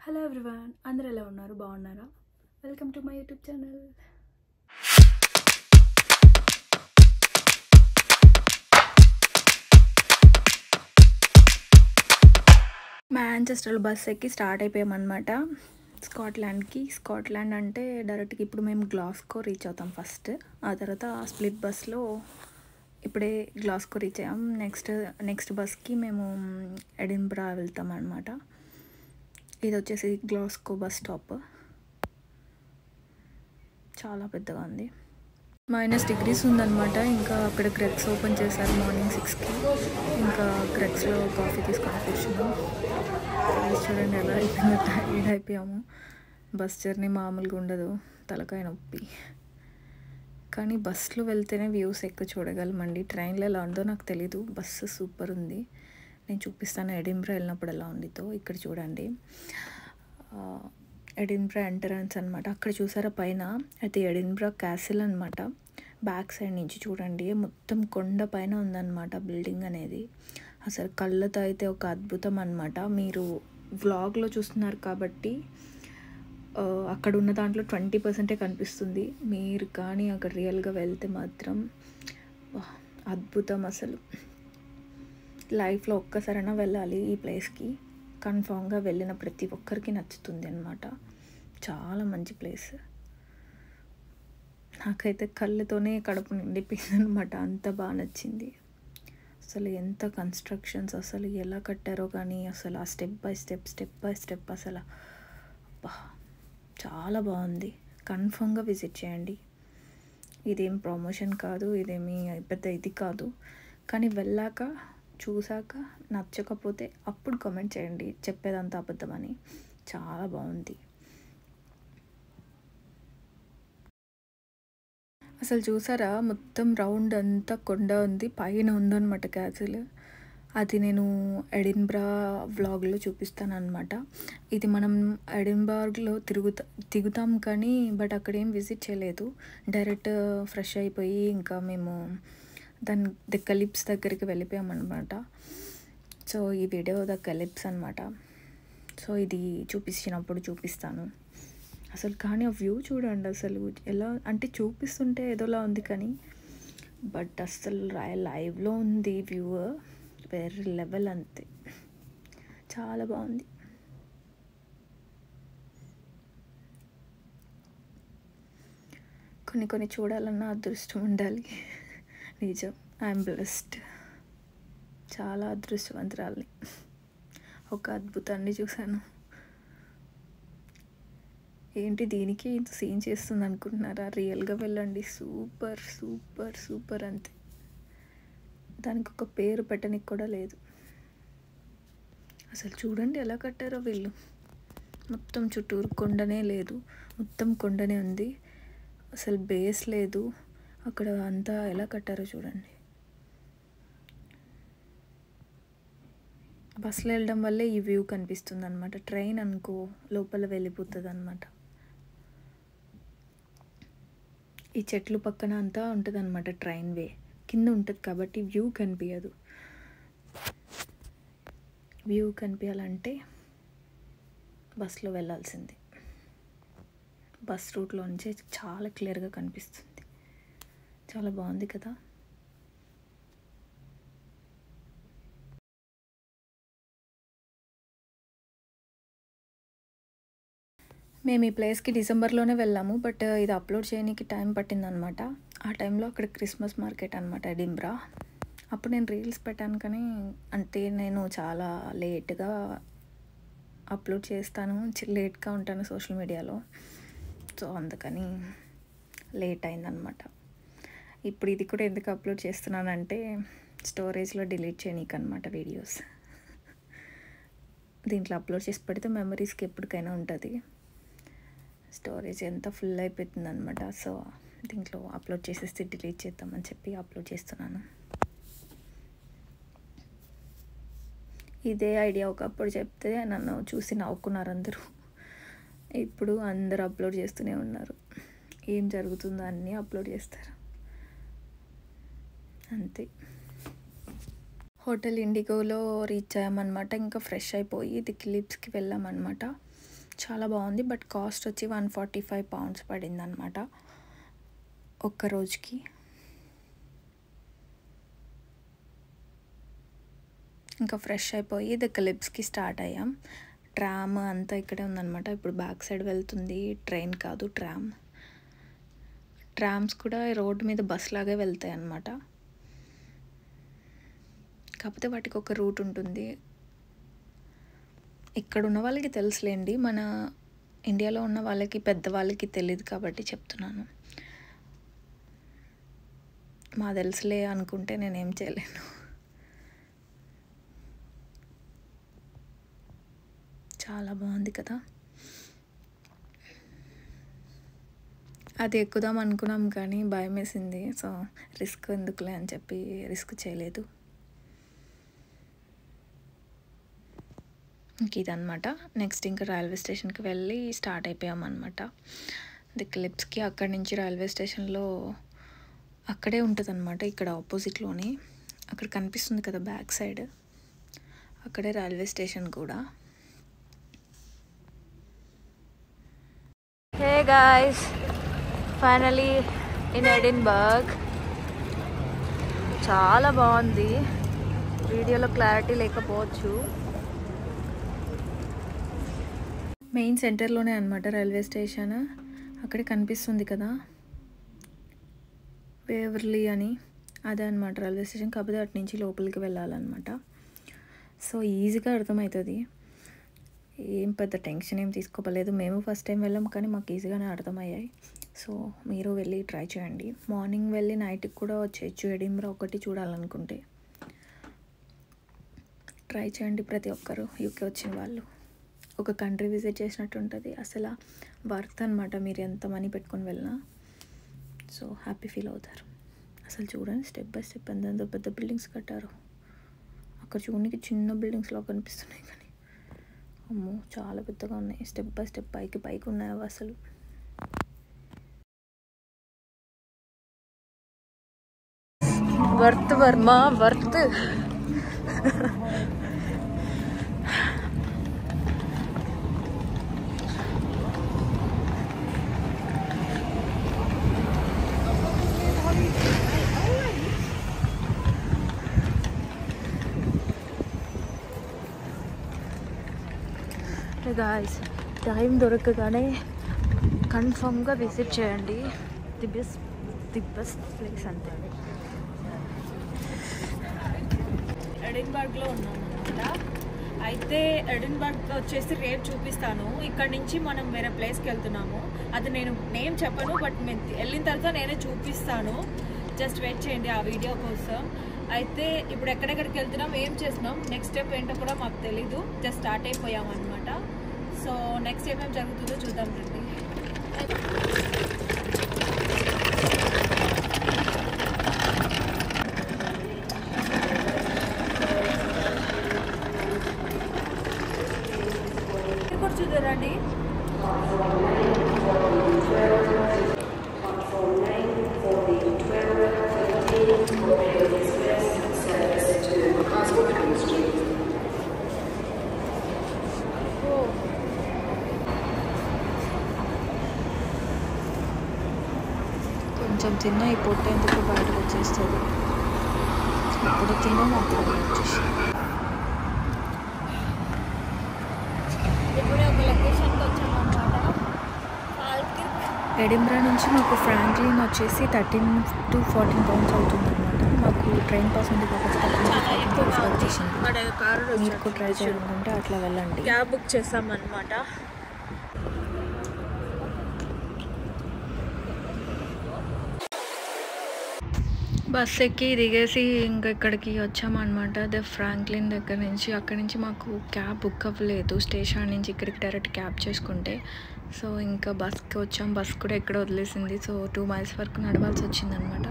Hello everyone, అందరూ ఎలా ఉన్నారు? బాగున్నారా? Welcome to my YouTube channel. మాంచెస్టర్లో బస్ ఎక్కి స్టార్ట్ అయిపోయామన్నమాట స్కాట్లాండ్కి. స్కాట్లాండ్ అంటే డైరెక్ట్గా ఇప్పుడు మేము గ్లాస్కో రీచ్ అవుతాం ఫస్ట్. ఆ తర్వాత స్ప్లిట్ బస్లో ఇప్పుడే గ్లాస్కో రీచ్ అయ్యాం. నెక్స్ట్ బస్కి మేము ఎడిన్బరా వెళ్తాం అన్నమాట. ఇది వచ్చేసి గ్లాస్కో బస్ స్టాప్. చాలా పెద్దగా ఉంది. -డిగ్రీస్ ఉందన్నమాట. ఇంకా అక్కడ గ్రెక్స్ ఓపెన్ చేశారు మార్నింగ్ 6కి. ఇంకా గ్రెక్స్లో కాఫీ తీసుకొని కూర్చున్నాం. చూడండి ఎలా అయిపోయిందో, టైర్డ్ అయిపోయాము. బస్ జర్నీ మామూలుగా ఉండదు, తలకాయ నొప్పి. కానీ బస్సులో వెళ్తేనే వ్యూస్ ఎక్కువ చూడగలమండి. ట్రైన్లో ఎలా ఉందో నాకు తెలీదు. బస్సు సూపర్ ఉంది, నేను చూపిస్తాను. ఎడిన్బరా వెళ్ళినప్పుడు ఎలా ఉండిద్దో. ఇక్కడ చూడండి, ఎడిన్బరా ఎంట్రన్స్ అనమాట. అక్కడ చూసారా పైన, అయితే ఎడిన్బరా క్యాసిల్ అనమాట. బ్యాక్ సైడ్ నుంచి చూడండి, మొత్తం కొండ పైన ఉందన్నమాట బిల్డింగ్ అనేది. అసలు కళ్ళతో అయితే ఒక అద్భుతం అనమాట. మీరు వ్లాగ్లో చూస్తున్నారు కాబట్టి అక్కడ ఉన్న దాంట్లో 20% కనిపిస్తుంది. మీరు కానీ అక్కడ రియల్గా వెళ్తే మాత్రం అద్భుతం. అసలు లైఫ్లో ఒక్కసారైనా వెళ్ళాలి ఈ ప్లేస్కి. కన్ఫామ్గా వెళ్ళిన ప్రతి ఒక్కరికి నచ్చుతుంది అన్నమాట. చాలా మంచి ప్లేస్. నాకైతే కళ్ళతోనే కడుపు నిండిపోయింది అనమాట, అంత బాగా నచ్చింది. అసలు ఎంత కన్స్ట్రక్షన్స్, అసలు ఎలా కట్టారో కానీ, అసలు ఆ స్టెప్ బై స్టెప్ అసలు చాలా బాగుంది. కన్ఫామ్గా విజిట్ చేయండి. ఇదేం ప్రమోషన్ కాదు, ఇదేమీ పెద్ద ఇది కాదు. కానీ వెళ్ళాక చూసాక నచ్చకపోతే అప్పుడు కామెంట్ చేయండి, చెప్పేదంతా అబద్ధమని. చాలా బాగుంది. అసలు చూసారా, మొత్తం రౌండ్ అంతా కొండ ఉంది, పైన ఉందన్నమాట క్యాసిల్. అది నేను ఎడిన్బరా వ్లాగ్లో చూపిస్తాను అనమాట. ఇది మనం ఎడిన్బర్గ్లో దిగుతాం కానీ బట్ అక్కడ ఏం విజిట్ చేయలేదు. డైరెక్ట్ ఫ్రెష్ అయిపోయి ఇంకా మేము ద కలిప్స్ దగ్గరికి వెళ్ళిపోయామన్నమాట. సో ఈ వీడియో ద కలిప్స్ అనమాట. సో ఇది చూపించినప్పుడు చూపిస్తాను. అసలు కానీ ఆ వ్యూ చూడండి, అసలు ఎలా అంటే చూపిస్తుంటే ఏదోలా ఉంది కానీ బట్ అసలు లైవ్లో ఉంది వ్యూ వేరే లెవెల్. అంతే, చాలా బాగుంది. కొన్ని చూడాలన్నా అదృష్టం ఉండాలి. నిజం, ఐఎమ్ బ్లెస్డ్. చాలా అదృష్టవంతురాల్ని. ఒక అద్భుతాన్ని చూశాను. ఏంటి దీనికి ఇంత సీన్ చేస్తుంది అనుకుంటున్నారా? రియల్గా వెళ్ళండి, సూపర్ సూపర్ సూపర్. అంతే, దానికి ఒక పేరు పెట్టడానికి కూడా లేదు. అసలు చూడండి ఎలా కట్టారో వీళ్ళు. మొత్తం చుట్టూరు కొండనే లేదు, మొత్తం కొండనే ఉంది. అసలు బేస్ లేదు. అక్కడ అంతా ఎలా కట్టారో చూడండి. బస్సులో వెళ్ళడం వల్లే ఈ వ్యూ కనిపిస్తుంది అనమాట. ట్రైన్ అనుకో లోపల వెళ్ళిపోతుంది అనమాట. ఈ చెట్లు పక్కన అంతా ఉంటుంది అనమాట. ట్రైన్ వే కింద ఉంటుంది కాబట్టి వ్యూ కనిపించదు. వ్యూ కనిపించాలంటే బస్సులో వెళ్ళాల్సిందే. బస్ రూట్లో నుంచే చాలా క్లియర్గా కనిపిస్తుంది. చాలా బాగుంది కదా. మేము ఈ ప్లేస్కి డిసెంబర్లోనే వెళ్ళాము, బట్ ఇది అప్లోడ్ చేయడానికి టైం పట్టిందనమాట. ఆ టైంలో అక్కడ క్రిస్మస్ మార్కెట్ అనమాట ఎడిన్బరా. అప్పుడు నేను రీల్స్ పెట్టాను కానీ అంటే నేను చాలా లేట్గా అప్లోడ్ చేస్తాను, లేట్గా ఉంటాను సోషల్ మీడియాలో. సో అందుకని లేట్ అయిందనమాట. ఇప్పుడు ఇది కూడా ఎందుకు అప్లోడ్ చేస్తున్నానంటే స్టోరేజ్లో డిలీట్ చేయనీకి అనమాట వీడియోస్. దీంట్లో అప్లోడ్ చేసి పెడితే మెమరీస్కి ఎప్పటికైనా ఉంటుంది. స్టోరేజ్ ఎంత ఫుల్ అయిపోతుంది అనమాట. సో దీంట్లో అప్లోడ్ చేసేసి డిలీట్ చేద్దామని చెప్పి అప్లోడ్ చేస్తున్నాను. ఇదే ఐడియా ఒకప్పుడు చెప్తే నన్ను చూసి నవ్వుకున్నారు అందరూ. ఇప్పుడు అందరూ అప్లోడ్ చేస్తూనే ఉన్నారు. ఏం జరుగుతుందో అన్నీ అప్లోడ్ చేస్తారు, అంతే. హోటల్ ఇండిగోలో రీచ్ అయ్యామన్నమాట. ఇంకా ఫ్రెష్ అయిపోయి ది క్లిప్స్కి వెళ్ళామన్నమాట. చాలా బాగుంది. బట్ కాస్ట్ వచ్చి 145 పౌండ్స్ పడింది అనమాట ఒక్క రోజుకి. ఇంకా ఫ్రెష్ అయిపోయి ద క్లిప్స్కి స్టార్ట్ అయ్యాం. ట్రామ్ అంతా ఇక్కడే ఉందన్నమాట. ఇప్పుడు బ్యాక్ సైడ్ వెళ్తుంది, ట్రైన్ కాదు ట్రామ్. ట్రామ్స్ కూడా రోడ్డు మీద బస్ లాగే వెళ్తాయి అన్నమాట. కాకపోతే వాటికి ఒక రూట్ ఉంటుంది. ఇక్కడ ఉన్న వాళ్ళకి తెలుసులేండి, మన ఇండియాలో ఉన్న వాళ్ళకి పెద్దవాళ్ళకి తెలియదు కాబట్టి చెప్తున్నాను. మా తెలుసులే అనుకుంటే నేనేం చేయలేను. చాలా బాగుంది కదా. అది ఎక్కుదాం అనుకున్నాం కానీ భయం వేసింది. సో రిస్క్ ఎందుకులే అని చెప్పి రిస్క్ చేయలేదు. ఇంక ఇదనమాట. నెక్స్ట్ ఇంకా రైల్వే స్టేషన్కి వెళ్ళి స్టార్ట్ అయిపోయాం అనమాట ది క్లిప్స్కి. అక్కడి నుంచి రైల్వే స్టేషన్లో అక్కడే ఉంటుంది అనమాట, ఇక్కడ ఆపోజిట్లోనే. అక్కడ కనిపిస్తుంది కదా బ్యాక్ సైడ్, అక్కడే రైల్వే స్టేషన్ కూడా. Hey guys, finally in Edinburgh. చాలా బాగుంది. వీడియోలో క్లారిటీ లేకపోవచ్చు. మెయిన్ సెంటర్లోనే అనమాట రైల్వే స్టేషన్. అక్కడే కనిపిస్తుంది కదా వేవర్లీ అని, అదే అనమాట రైల్వే స్టేషన్. కాకపోతే అటు నుంచి లోపలికి వెళ్ళాలన్నమాట. సో ఈజీగా అర్థమవుతుంది, ఏం పెద్ద టెన్షన్ ఏం తీసుకోలేదు. మేము ఫస్ట్ టైం వెళ్ళాం కానీ మాకు ఈజీగానే అర్థమయ్యాయి. సో మీరు వెళ్ళి ట్రై చేయండి. మార్నింగ్ వెళ్ళి నైట్కి కూడా వచ్చేయచ్చు ఎడిన్బరా ఒకటి చూడాలనుకుంటే. ట్రై చేయండి ప్రతి ఒక్కరు, యూకే వచ్చిన వాళ్ళు. ఒక కంట్రీ విజిట్ చేసినట్టు ఉంటుంది. అసలు వర్త్ అనమాట మీరు ఎంత మనీ పెట్టుకొని వెళ్ళినా. సో హ్యాపీ ఫీల్ అవుతారు. అసలు చూడండి స్టెప్ బై స్టెప్ ఎంతెంత పెద్ద బిల్డింగ్స్ కట్టారు. అక్కడ చూడడానికి చిన్న బిల్డింగ్స్లో కనిపిస్తున్నాయి కానీ అమ్మో చాలా పెద్దగా ఉన్నాయి. స్టెప్ బై స్టెప్ పైకి ఉన్నాయి అవి అసలు. వర్త్ వర్మ వర్త్. గాయ్స్, టైం దొరకగానే కన్ఫర్మ్గా విజిట్ చేయండి. ది బెస్ట్ ప్లేస్ అంతే. ఎడిన్బర్గ్లో ఉన్నాం అనమాట. అయితే ఎడిన్బర్గ్ వచ్చేసి రేపు చూపిస్తాను. ఇక్కడ నుంచి మనం వేరే ప్లేస్కి వెళ్తున్నాము. అది నేను నేమ్ చెప్పను, బట్ మేము వెళ్ళిన తర్వాత నేనే చూపిస్తాను. జస్ట్ వెయిట్ చేయండి ఆ వీడియో కోసం. అయితే ఇప్పుడు ఎక్కడెక్కడికి వెళ్తున్నాం, ఏం చేస్తున్నాం, నెక్స్ట్ స్టెప్ ఏంటో కూడా మాకు తెలీదు. జస్ట్ స్టార్ట్ అయిపోయాం అనమాట. సో నెక్స్ట్ ఏమేమి జరుగుతుందో చూద్దాం రండి. కూడా చూద్దారండి. కొంచెం తిన్నా ఈ పొట్ట ఎందుకు బయటకు వచ్చేస్తుంది. అప్పుడు తిన్నాము, అప్పుడు వచ్చేసి. ఇప్పుడే ఒక లొకేషన్కి వచ్చామన్నమాట. ఎడిన్బరా నుంచి మాకు ఫ్రాంక్లిన్ వచ్చేసి 13 to 14 pounds అవుతుందన్నమాట. మాకు ట్రైన్ పాస్ ఉంది కాబట్టి వచ్చేసింది. మీరు కూడా ట్రై చేయాలనుకుంటే అట్లా వెళ్ళండి. క్యాబ్ బుక్ చేస్తామన్నమాట. బస్ ఎక్కి దిగేసి ఇంకా ఇక్కడికి వచ్చామన్నమాట. ద ఫ్రాంక్లిన్ దగ్గర నుంచి. అక్కడి నుంచి మాకు క్యాబ్ బుక్ అవ్వలేదు స్టేషన్ నుంచి ఇక్కడికి డైరెక్ట్ క్యాబ్ చేసుకుంటే. సో ఇంకా బస్కి వచ్చాం. బస్ కూడా ఎక్కడ వదిలేసింది. సో 2 miles వరకు నడవాల్సి వచ్చిందనమాట.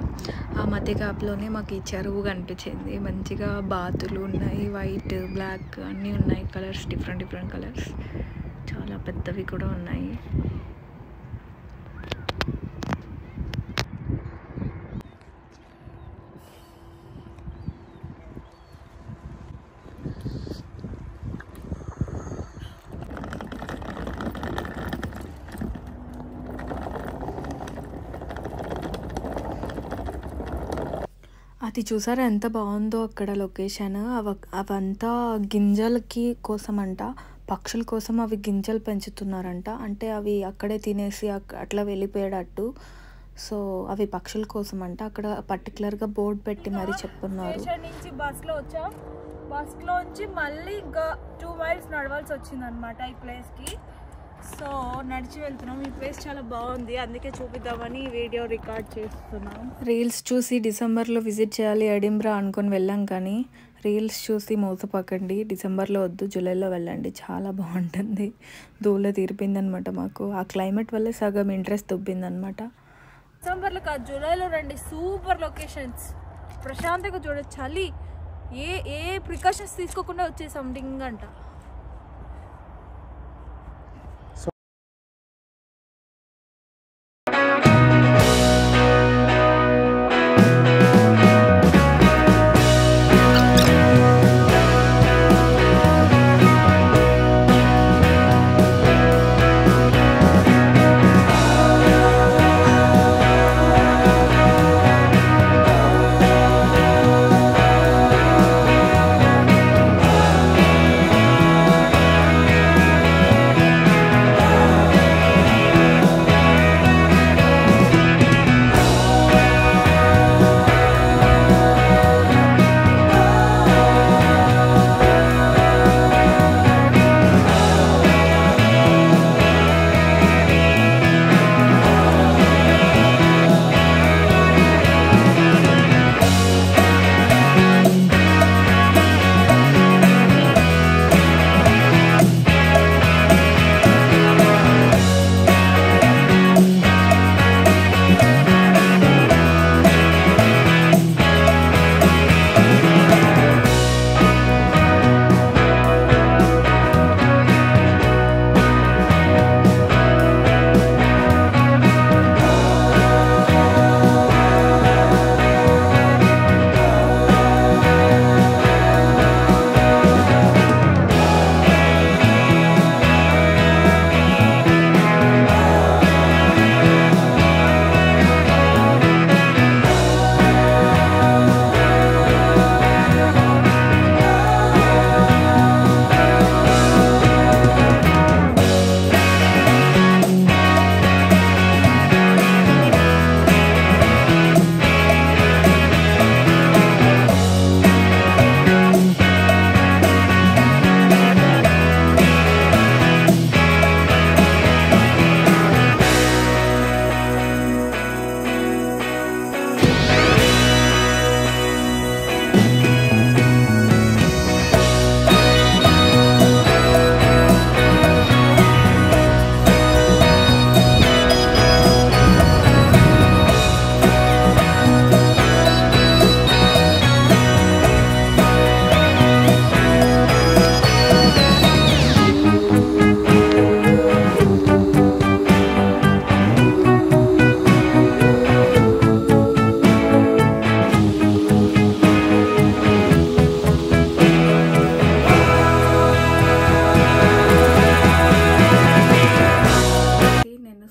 ఆ మధ్య గ్యాప్లోనే మాకు ఈ చెరువు కనిపించింది. మంచిగా బాతులు ఉన్నాయి, వైట్ బ్లాక్ అన్నీ ఉన్నాయి కలర్స్, డిఫరెంట్ కలర్స్. చాలా పెద్దవి కూడా ఉన్నాయి. అది చూసారా ఎంత బాగుందో అక్కడ లొకేషన్. అవంతా గింజలకి కోసమంట, పక్షుల కోసం అవి గింజలు పెంచుతున్నారంట. అంటే అవి అక్కడే తినేసి అట్లా వెళ్ళిపోయేటట్టు. సో అవి పక్షుల కోసం అంట. అక్కడ పర్టికులర్గా బోర్డు పెట్టి మరీ చెప్తున్నారు. స్టేషన్ నుంచి బస్లో వచ్చాం. బస్లోంచి మళ్ళీ ఇంకా 2 miles నడవాల్సి వచ్చింది అనమాట ఈ ప్లేస్కి. సో నడిచి వెళ్తున్నాం. ఈ ప్లేస్ చాలా బాగుంది, అందుకే చూపిద్దామని వీడియో రికార్డ్ చేస్తున్నాం. రీల్స్ చూసి డిసెంబర్లో విజిట్ చేయాలి ఎడిన్బరా అనుకొని వెళ్ళాం, కానీ రీల్స్ చూసి మోసపోకండి. డిసెంబర్లో వద్దు, జూలైలో వెళ్ళండి, చాలా బాగుంటుంది. దూల తీరిపోయిందనమాట మాకు. ఆ క్లైమేట్ వల్లే సగం ఇంట్రెస్ట్ దుబ్బిందనమాట. డిసెంబర్లో కాదు, జూలైలో రండి. సూపర్ లొకేషన్స్, ప్రశాంతంగా చూడొచ్చు. చలి ఏ ప్రికాషన్స్ తీసుకోకుండా వచ్చేసాం డింగ్ అంట.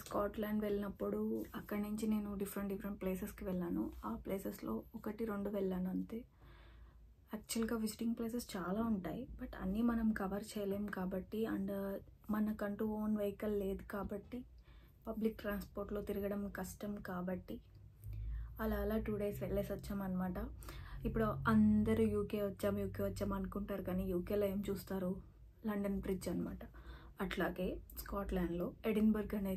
స్కాట్లాండ్ వెళ్ళినప్పుడు అక్కడి నుంచి నేను డిఫరెంట్ ప్లేసెస్కి వెళ్ళాను. ఆ ప్లేసెస్లో 1-2 వెళ్ళాను అంతే. యాక్చువల్గా విజిటింగ్ ప్లేసెస్ చాలా ఉంటాయి, బట్ అన్నీ మనం కవర్ చేయలేం కాబట్టి, అండ్ మనకంటూ ఓన్ వెహికల్ లేదు కాబట్టి, పబ్లిక్ ట్రాన్స్పోర్ట్లో తిరగడం కష్టం కాబట్టి అలా 2 days వెళ్ళేసి వచ్చామన్నమాట. ఇప్పుడు అందరూ యూకే వచ్చాం అనుకుంటారు, కానీ యూకేలో ఏం చూస్తారు? లండన్ బ్రిడ్జ్ అనమాట. అట్లాగే స్కాట్లాండ్లో ఎడిన్బర్గ్ అని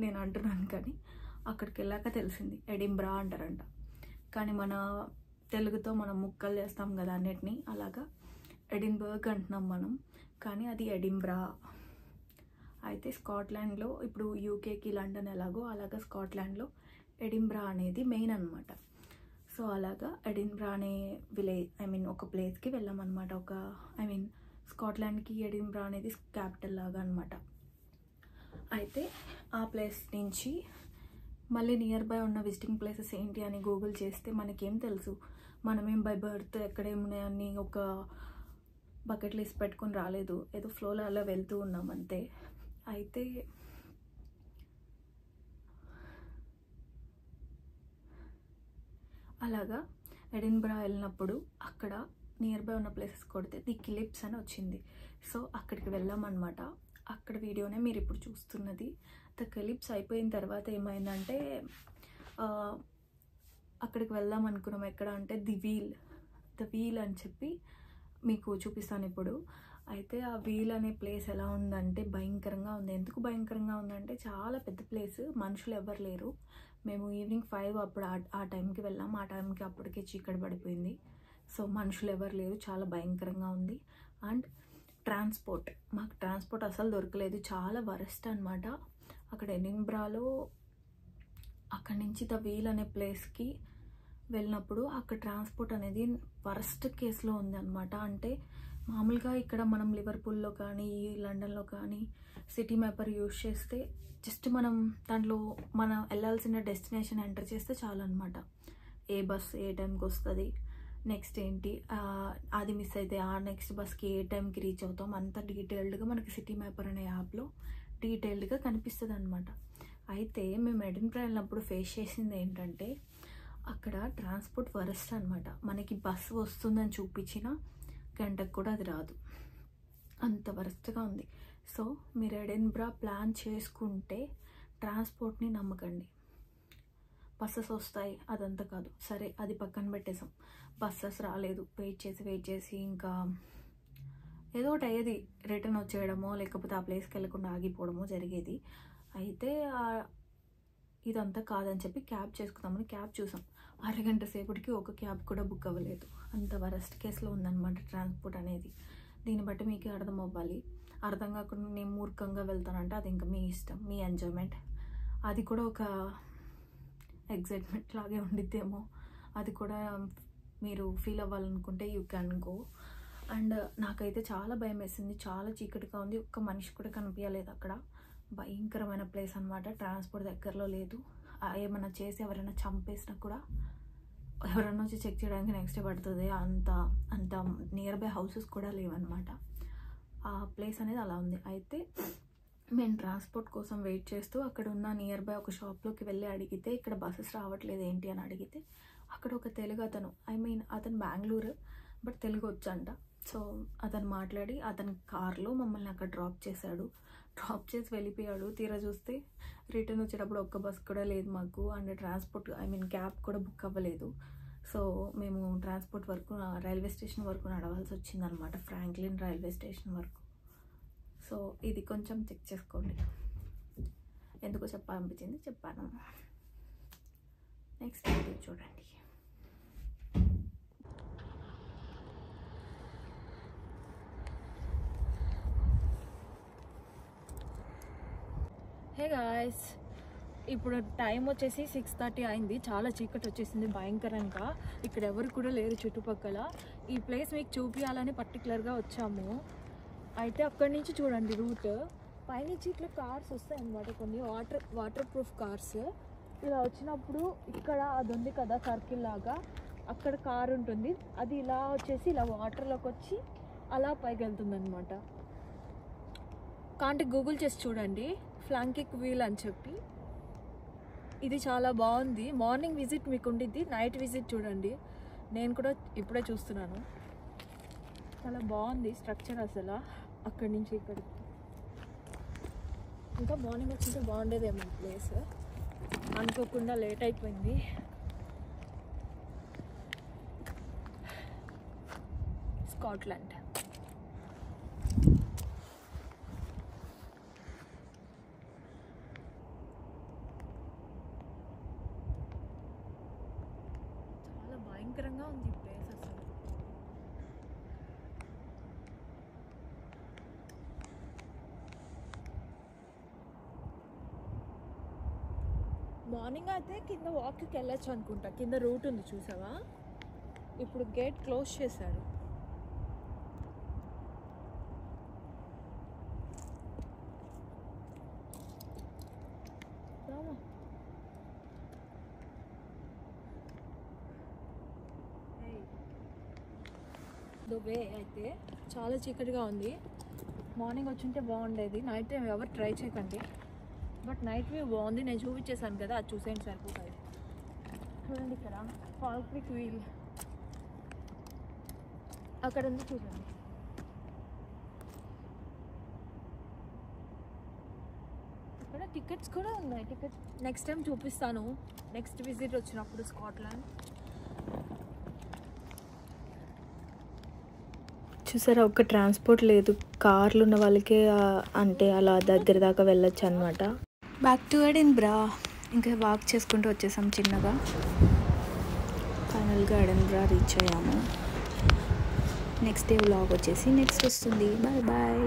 నేను అంటున్నాను, కానీ అక్కడికి వెళ్ళాక తెలిసింది ఎడిన్బ్రా అంటారంట. కానీ మన తెలుగుతో మనం ముక్కలు చేస్తాం కదా అన్నిటినీ, అలాగా ఎడిన్బర్గ్ అంటున్నాం మనం, కానీ అది ఎడిన్బ్రా. అయితే స్కాట్లాండ్లో ఇప్పుడు యూకేకి లండన్ ఎలాగో అలాగా స్కాట్లాండ్లో ఎడిన్బ్రా అనేది మెయిన్ అనమాట. సో అలాగా ఎడిన్బ్రా అనే ఒక ప్లేస్కి వెళ్ళామన్నమాట. స్కాట్లాండ్కి ఎడిన్బ్రా అనేది క్యాపిటల్ లాగా అనమాట. అయితే ఆ ప్లేస్ నుంచి మళ్ళీ నియర్ బై ఉన్న విజిటింగ్ ప్లేసెస్ ఏంటి అని గూగుల్ చేస్తే మనకేం తెలుసు, మనమేం బై బర్త్ ఎక్కడేమున్నాయని ఒక బకెట్ లిస్ట్ పెట్టుకొని రాలేదు, ఏదో ఫ్లోలో అలా వెళ్తూ ఉన్నాం అంతే. అయితే అలాగా ఎడిన్బరా వెళ్ళినప్పుడు అక్కడ నియర్ బై ఉన్న ప్లేసెస్ కొడితే ది క్లిప్స్ అని వచ్చింది. సో అక్కడికి వెళ్ళామన్నమాట. అక్కడ వీడియోనే మీరు ఇప్పుడు చూస్తున్నది. ద క్లిప్స్ అయిపోయిన తర్వాత ఏమైందంటే అక్కడికి వెళ్దాం అనుకున్నాం. ఎక్కడ అంటే ద వీల్ అని చెప్పి మీకు చూపిస్తాను ఇప్పుడు. అయితే ఆ వీల్ అనే ప్లేస్ ఎలా ఉందంటే భయంకరంగా ఉంది. ఎందుకు భయంకరంగా ఉందంటే చాలా పెద్ద ప్లేస్, మనుషులు ఎవరు లేరు. మేము ఈవినింగ్ 5 అప్పుడు ఆ టైంకి వెళ్ళాం. ఆ టైంకి అప్పటికే చీకటి పడిపోయింది. సో మనుషులు ఎవరు లేరు, చాలా భయంకరంగా ఉంది. అండ్ మాకు ట్రాన్స్పోర్ట్ అసలు దొరకలేదు, చాలా వరస్ట్ అనమాట. అక్కడ ఎడిన్బరాలో అక్కడి నుంచి ద వీల్ అనే ప్లేస్కి వెళ్ళినప్పుడు అక్కడ ట్రాన్స్పోర్ట్ అనేది వరస్ట్ కేసులో ఉంది అనమాట. అంటే మామూలుగా ఇక్కడ మనం లివర్పూల్లో కానీ లండన్లో కానీ సిటీ మ్యాపర్ యూజ్ చేస్తే జస్ట్ మనం దాంట్లో మనం వెళ్ళాల్సిన డెస్టినేషన్ ఎంటర్ చేస్తే చాలు అనమాట. ఏ బస్ ఏ టైంకి వస్తుంది, నెక్స్ట్ ఏంటి, అది మిస్ అయితే ఆ నెక్స్ట్ బస్కి ఏ టైంకి రీచ్ అవుతాం, అంత డీటెయిల్డ్గా మనకి సిటీ మ్యాపర్ అనే యాప్లో డీటెయిల్డ్గా కనిపిస్తుంది అనమాట. అయితే మేము ఎడిన్బరా వెళ్ళినప్పుడు ఫేస్ చేసింది ఏంటంటే అక్కడ ట్రాన్స్పోర్ట్ వరస్ట్ అనమాట. మనకి బస్సు వస్తుందని చూపించిన గంటకు కూడా అది రాదు, అంత వరస్ట్గా ఉంది. సో మీరు ఎడిన్బరా ప్లాన్ చేసుకుంటే ట్రాన్స్పోర్ట్ని నమ్మకండి. బస్సెస్ వస్తాయి అదంతా కాదు, సరే అది పక్కన పెట్టేసాం. బస్సెస్ రాలేదు, వెయిట్ చేసి ఇంకా ఏదో ఒకటి అయ్యేది, రిటర్న్ వచ్చేయడమో లేకపోతే ఆ ప్లేస్కి వెళ్ళకుండా ఆగిపోవడమో జరిగేది. అయితే ఇదంతా కాదని చెప్పి క్యాబ్ చేసుకుందామని క్యాబ్ చూసాం. అరగంట సేపటికి ఒక క్యాబ్ కూడా బుక్ అవ్వలేదు. అంత వరస్ట్ కేసులో ఉందన్నమాట ట్రాన్స్పోర్ట్ అనేది. దీన్ని బట్టి మీకు అర్థం అవ్వాలి. అర్థం కాకుండా నేను మూర్ఖంగా వెళ్తానంటే అది ఇంకా మీ ఇష్టం, మీ ఎంజాయ్మెంట్. అది కూడా ఒక ఎగ్జైట్మెంట్ లాగే ఉండిద్దేమో, అది కూడా మీరు ఫీల్ అవ్వాలనుకుంటే యూ క్యాన్ గో. అండ్ నాకైతే చాలా భయం వేసింది, చాలా చీకటిగా ఉంది, ఒక్క మనిషి కూడా కనిపించలేదు అక్కడ. భయంకరమైన ప్లేస్ అనమాట. ట్రాన్స్పోర్ట్ దగ్గరలో లేదు. ఏమన్నా చేసి ఎవరైనా చంపేసినా కూడా ఎవరైనా వచ్చి చెక్ చేయడానికి నెక్స్ట్ డే పడుతుంది. అంత నియర్ బై హౌసెస్ కూడా లేవన్నమాట. ఆ ప్లేస్ అనేది అలా ఉంది. అయితే మేము ట్రాన్స్పోర్ట్ కోసం వెయిట్ చేస్తూ అక్కడ ఉన్న నియర్ బై ఒక షాప్లోకి వెళ్ళి అడిగితే ఇక్కడ బస్సెస్ రావట్లేదు ఏంటి అని అడిగితే అక్కడ ఒక తెలుగు అతను బెంగళూరు బట్ తెలుగు వచ్చంట. సో అతను మాట్లాడి అతని కార్లో మమ్మల్ని అక్కడ డ్రాప్ చేసి వెళ్ళిపోయాడు. తీరా చూస్తే రిటర్న్ వచ్చేటప్పుడు ఒక్క బస్ కూడా లేదు మాకు. అండ్ క్యాబ్ కూడా బుక్ అవ్వలేదు. సో మేము ట్రాన్స్పోర్ట్ వరకు రైల్వే స్టేషన్ వరకు నడవాల్సి వచ్చిందనమాట, ఫ్రాంక్లిన్ రైల్వే స్టేషన్ వరకు. సో ఇది కొంచెం చెక్ చేసుకోండి. ఎందుకో చెప్పాలనిపించింది, చెప్పాను. నెక్స్ట్ వీడియో చూడండి. హే గాయ్స్, ఇప్పుడు టైం వచ్చేసి 6:30 అయింది. చాలా చీకటి వచ్చేసింది భయంకరంగా. ఇక్కడ ఎవరు కూడా లేరు చుట్టుపక్కల. ఈ ప్లేస్ మీకు చూపించాలని పర్టికులర్గా వచ్చాము. అయితే అక్కడి నుంచి చూడండి రూట్. పైనుంచి ఇట్లా కార్స్ వస్తాయి అన్నమాట, కొన్ని వాటర్ ప్రూఫ్ కార్స్. ఇలా వచ్చినప్పుడు ఇక్కడ అది ఉంది కదా సర్కిల్ లాగా, అక్కడ కార్ ఉంటుంది. అది ఇలా వచ్చేసి ఇలా వాటర్లోకి వచ్చి అలా పైకి వెళ్తుంది అనమాట. కాంటే గూగుల్ చేసి చూడండి, ఫ్లాంకిక్ వీల్ అని చెప్పి. ఇది చాలా బాగుంది. మార్నింగ్ విజిట్ మీకు ఉండిద్ది, నైట్ విజిట్ చూడండి. నేను కూడా ఇప్పుడే చూస్తున్నాను. చాలా బాగుంది స్ట్రక్చర్ అసలు. అక్కడి నుంచి ఇక్కడికి ఇంకా మార్నింగ్ వచ్చింటే బాగుండేదేమో ప్లేస్. అనుకోకుండా లేట్ అయిపోయింది. స్కాట్లాండ్. చాలా భయంకరంగా ఉంది ఈ ప్లేస్ అసలు. మార్నింగ్ అయితే కింద వాక్కి వెళ్ళొచ్చు అనుకుంటా. కింద రూట్ ఉంది చూసావా. ఇప్పుడు గేట్ క్లోజ్ చేశారు. వే అయితే చాలా చీకటిగా ఉంది. మార్నింగ్ వచ్చుంటే బాగుండేది. నైట్ టైం ఎవరు ట్రై చేయకండి. బట్ నైట్ వ్యూ బాగుంది, నేను చూపించేసాను కదా, అది చూసేయండి సరిపోతుంది. చూడండి ఇక్కడ ఫాల్క్రిక్ వీల్ అక్కడ ఉంది చూడండి. అక్కడ టికెట్స్ కూడా ఉన్నాయి. టికెట్స్ నెక్స్ట్ టైం చూపిస్తాను, నెక్స్ట్ విజిట్ వచ్చినప్పుడు స్కాట్లాండ్. చూసారా, ఒక్క ట్రాన్స్పోర్ట్ లేదు. కార్లు ఉన్న వాళ్ళకే అంటే అలా దగ్గర దాకా వెళ్ళొచ్చు అనమాట. Back to Edinburgh. ఇంకా వాక్ చేసుకుంటూ వచ్చేసాం చిన్నగా. ఫైనల్గా ఎడిన్బ్రా రీచ్ అయ్యాము. నెక్స్ట్ డే వ్లాగ్ వచ్చేసి నెక్స్ట్ వస్తుంది. Bye bye.